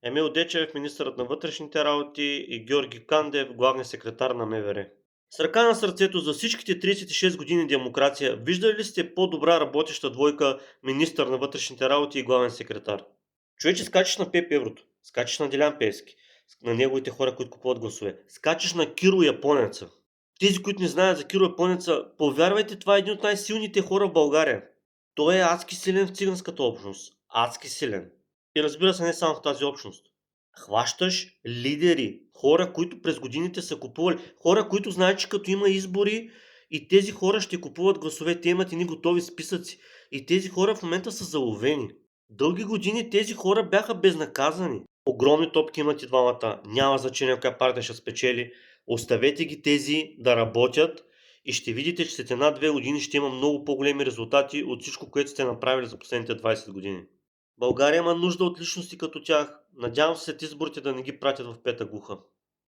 Емил Дечев, министърът на вътрешните работи, и Георги Кандев, главният секретар на МВР. С ръка на сърцето, за всичките 36 години демокрация, виждали ли сте по-добра работеща двойка министър на вътрешните работи и главен секретар? Човече, скачаш на Пеп Еврото, скачаш на Делян Пеевски, на неговите хора, които купуват гласове, скачаш на Киро Японеца. Тези, които не знаят за Киро Японеца, повярвайте, това е един от най-силните хора в България. Той е адски силен в циганската общност. Адски силен. И разбира се, не само в тази общност. Хващаш лидери, хора, които през годините са купували, хора, които знаят, че като има избори и тези хора ще купуват гласове, те имат едни готови списъци. И тези хора в момента са заловени. Дълги години тези хора бяха безнаказани. Огромни топки имат и двамата. Няма значение коя партия ще спечели. Оставете ги тези да работят и ще видите, че след 1-2 години ще има много по-големи резултати от всичко, което сте направили за последните 20 години. България има нужда от личности като тях. Надявам се след изборите да не ги пратят в пета глуха.